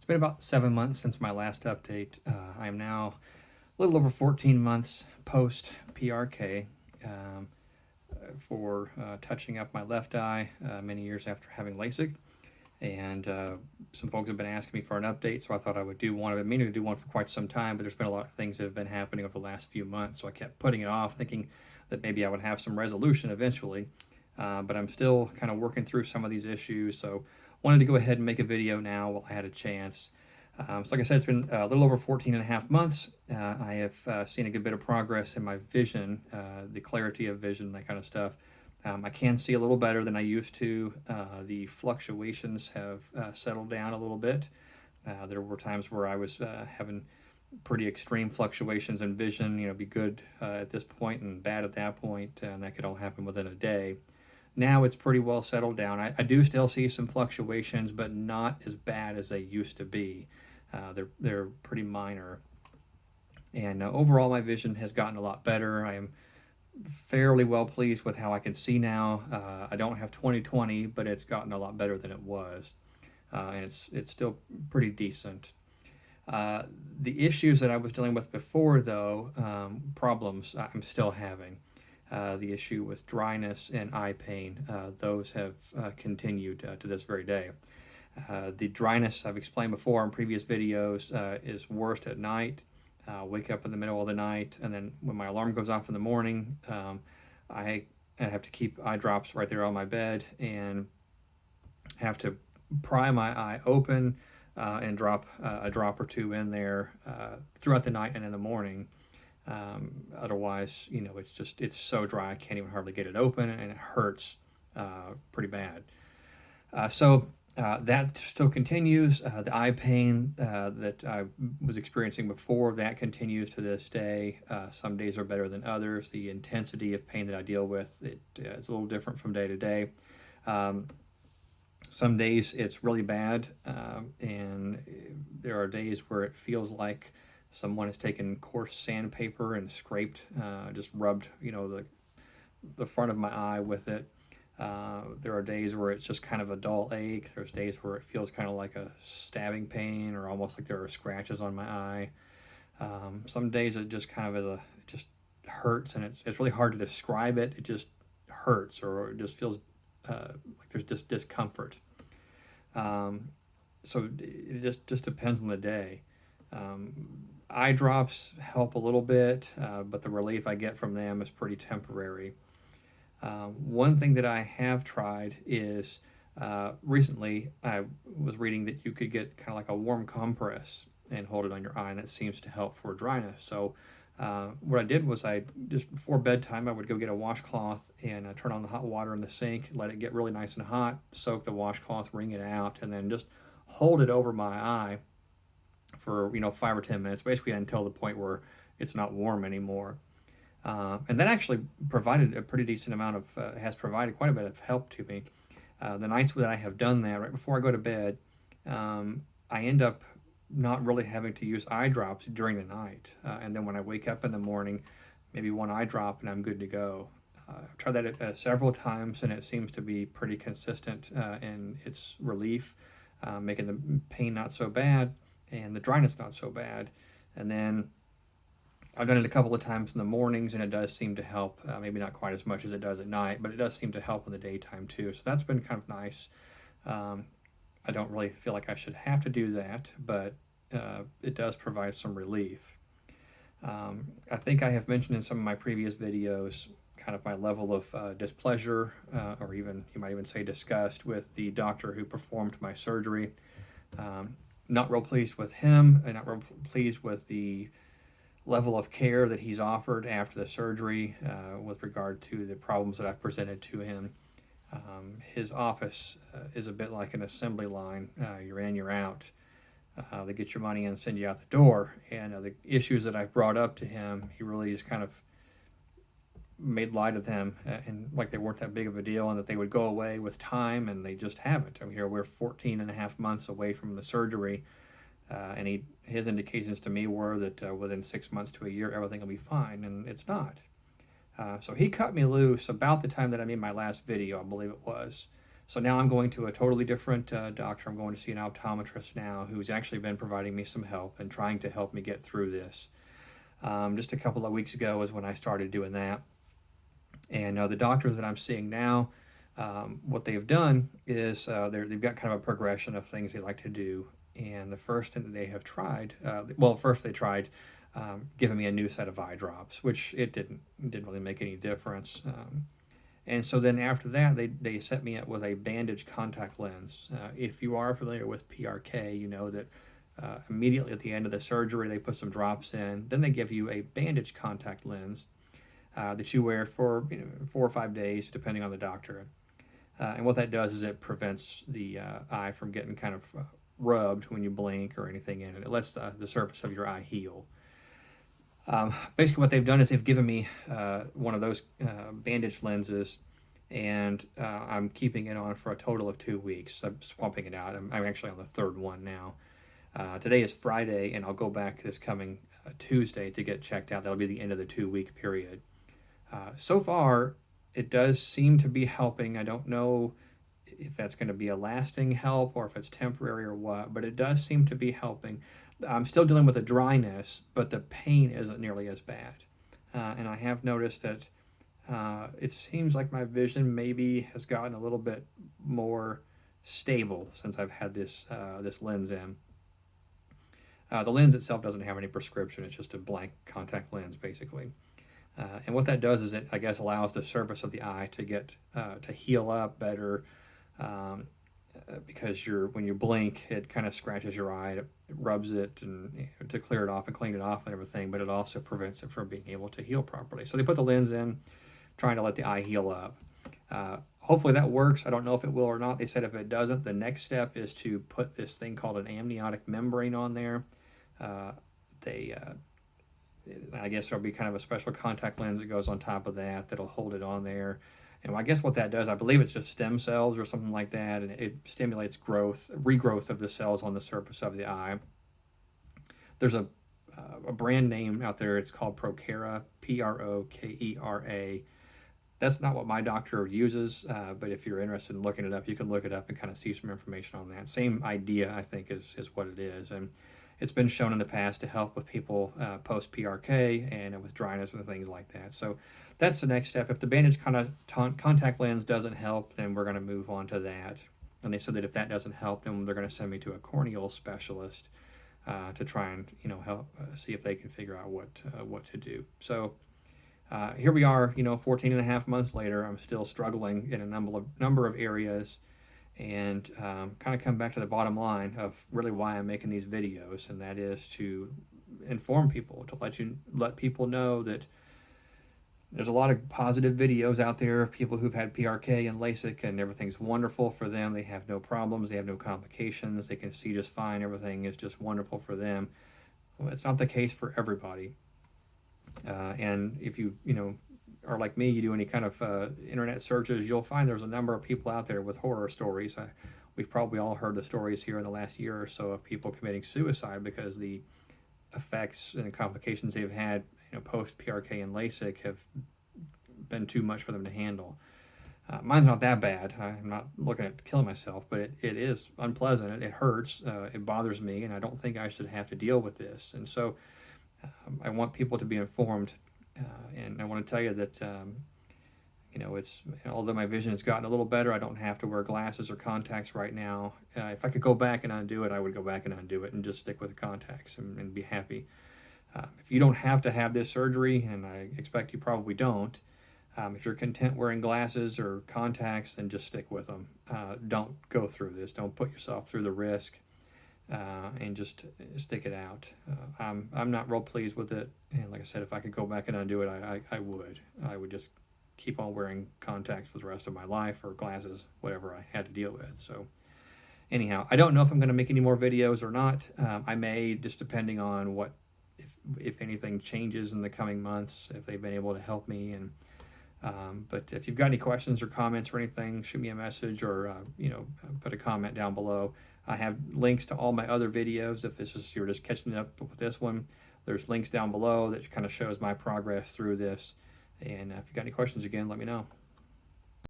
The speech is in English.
It's been about 7 months since my last update. I am now a little over 14 months post PRK for touching up my left eye many years after having LASIK. And some folks have been asking me for an update, so I thought I would do one. I've been meaning to do one for quite some time, but there's been a lot of things that have been happening over the last few months, so I kept putting it off, thinking that maybe I would have some resolution eventually. But I'm still kind of working through some of these issues, so wanted to go ahead and make a video now while I had a chance. So like I said, it's been a little over 14 and a half months. I have seen a good bit of progress in my vision, the clarity of vision, that kind of stuff. I can see a little better than I used to. The fluctuations have settled down a little bit. There were times where I was having pretty extreme fluctuations in vision, be good at this point and bad at that point, and that could all happen within a day. Now it's pretty well settled down. I do still see some fluctuations, but not as bad as they used to be. They're pretty minor. And overall, my vision has gotten a lot better. I am fairly well pleased with how I can see now. I don't have 20/20, but it's gotten a lot better than it was. And it's still pretty decent. The issues that I was dealing with before, though, problems I'm still having. The issue with dryness and eye pain, those have continued to this very day. The dryness I've explained before in previous videos is worst at night. Wake up in the middle of the night, and then when my alarm goes off in the morning, I have to keep eye drops right there on my bed and have to pry my eye open and drop a drop or two in there throughout the night and in the morning. Otherwise, it's so dry I can't even hardly get it open, and it hurts pretty bad. So that still continues. The eye pain that I was experiencing before, that continues to this day. Some days are better than others. The intensity of pain that I deal with, it's a little different from day to day. Some days it's really bad, and there are days where it feels like someone has taken coarse sandpaper and scraped, just rubbed, the front of my eye with it. There are days where it's just kind of a dull ache. There's days where it feels kind of like a stabbing pain, or almost like there are scratches on my eye. Some days it just kind of it just hurts, and it's really hard to describe it. It just hurts, or it just feels like there's just discomfort. So it just depends on the day. Eye drops help a little bit, but the relief I get from them is pretty temporary. One thing that I have tried is recently I was reading that you could get kind of like a warm compress and hold it on your eye, and that seems to help for dryness. So what I did was, I just before bedtime I would go get a washcloth and turn on the hot water in the sink, let it get really nice and hot, soak the washcloth, wring it out, and then just hold it over my eye for 5 or 10 minutes, basically until the point where it's not warm anymore. And that actually provided a pretty decent amount of, has provided quite a bit of help to me. The nights that I have done that, right before I go to bed, I end up not really having to use eye drops during the night. And then when I wake up in the morning, maybe one eye drop and I'm good to go. I've tried that several times, and it seems to be pretty consistent in its relief, making the pain not so bad and the dryness not so bad. And then I've done it a couple of times in the mornings, and it does seem to help. Maybe not quite as much as it does at night, but it does seem to help in the daytime too. So that's been kind of nice. I don't really feel like I should have to do that, but it does provide some relief. I think I have mentioned in some of my previous videos kind of my level of displeasure, or even, you might even say, disgust with the doctor who performed my surgery. Not real pleased with him, and not real pleased with the level of care that he's offered after the surgery with regard to the problems that I've presented to him. His office is a bit like an assembly line. You're in, you're out. They get your money and send you out the door. And the issues that I've brought up to him, he really just kind of made light of them, and like they weren't that big of a deal, and that they would go away with time, and they just haven't. I mean, here we're 14 and a half months away from the surgery, and his indications to me were that within 6 months to a year everything will be fine, and it's not. So he cut me loose about the time that I made my last video, I believe it was. So now I'm going to a totally different doctor. I'm going to see an optometrist now who's actually been providing me some help and trying to help me get through this. Just a couple of weeks ago is when I started doing that. And the doctors that I'm seeing now, what they've done is they've got kind of a progression of things they like to do. And the first thing that they have tried, first they tried giving me a new set of eye drops, which it didn't really make any difference. And so then after that, they set me up with a bandage contact lens. If you are familiar with PRK, you know that immediately at the end of the surgery, they put some drops in. Then they give you a bandage contact lens that you wear for 4 or 5 days, depending on the doctor. And what that does is it prevents the eye from getting kind of rubbed when you blink or anything in it. It lets the surface of your eye heal. Basically what they've done is they've given me one of those bandage lenses, and I'm keeping it on for a total of 2 weeks. I'm swapping it out. I'm actually on the third one now. Today is Friday, and I'll go back this coming Tuesday to get checked out. That'll be the end of the 2-week period. So far, it does seem to be helping. I don't know if that's going to be a lasting help or if it's temporary or what, but it does seem to be helping. I'm still dealing with the dryness, but the pain isn't nearly as bad. And I have noticed that it seems like my vision maybe has gotten a little bit more stable since I've had this lens in. The lens itself doesn't have any prescription. It's just a blank contact lens, basically. And what that does is it, I guess, allows the surface of the eye to get to heal up better, because when you blink, it kind of scratches your eye, it rubs it and to clear it off and clean it off and everything, but it also prevents it from being able to heal properly. So they put the lens in, trying to let the eye heal up. Hopefully that works. I don't know if it will or not. They said if it doesn't, the next step is to put this thing called an amniotic membrane on there. I guess there'll be kind of a special contact lens that goes on top of that'll hold it on there. And I guess what that does, I believe it's just stem cells or something like that, and it stimulates regrowth of the cells on the surface of the eye. There's a brand name out there. It's called Prokera, Prokera. That's not what my doctor uses, but if you're interested in looking it up, you can look it up and kind of see some information on that. Same idea, I think, is what it is. And it's been shown in the past to help with people post-PRK and with dryness and things like that. So that's the next step. If the bandage contact lens doesn't help, then we're going to move on to that. And they said that if that doesn't help, then they're going to send me to a corneal specialist to try and help see if they can figure out what to do. So here we are, 14 and a half months later. I'm still struggling in a number of areas. And kind of come back to the bottom line of really why I'm making these videos, and that is to inform people, to let people know that there's a lot of positive videos out there of people who've had PRK and LASIK, and everything's wonderful for them. They have no problems, they have no complications, they can see just fine, everything is just wonderful for them. Well, it's not the case for everybody. And if you are like me, you do any kind of internet searches, you'll find there's a number of people out there with horror stories. We've probably all heard the stories here in the last year or so of people committing suicide because the effects and complications they've had post PRK and LASIK have been too much for them to handle. Mine's not that bad. I'm not looking at killing myself, but it is unpleasant. It hurts. It bothers me, and I don't think I should have to deal with this. And so I want people to be informed. And I want to tell you that, although my vision has gotten a little better, I don't have to wear glasses or contacts right now. If I could go back and undo it, I would go back and undo it and just stick with the contacts and be happy. If you don't have to have this surgery, and I expect you probably don't, if you're content wearing glasses or contacts, then just stick with them. Don't go through this. Don't put yourself through the risk. And just stick it out. I'm not real pleased with it, and like I said, if I could go back and undo it, I would. I would just keep on wearing contacts for the rest of my life, or glasses, whatever I had to deal with. So anyhow, I don't know if I'm going to make any more videos or not. I may, just depending on if anything changes in the coming months, if they've been able to help me. And but if you've got any questions or comments or anything, shoot me a message, or put a comment down below. I have links to all my other videos. If you're just catching up with this one, there's links down below that kind of shows my progress through this. And if you've got any questions, again, let me know.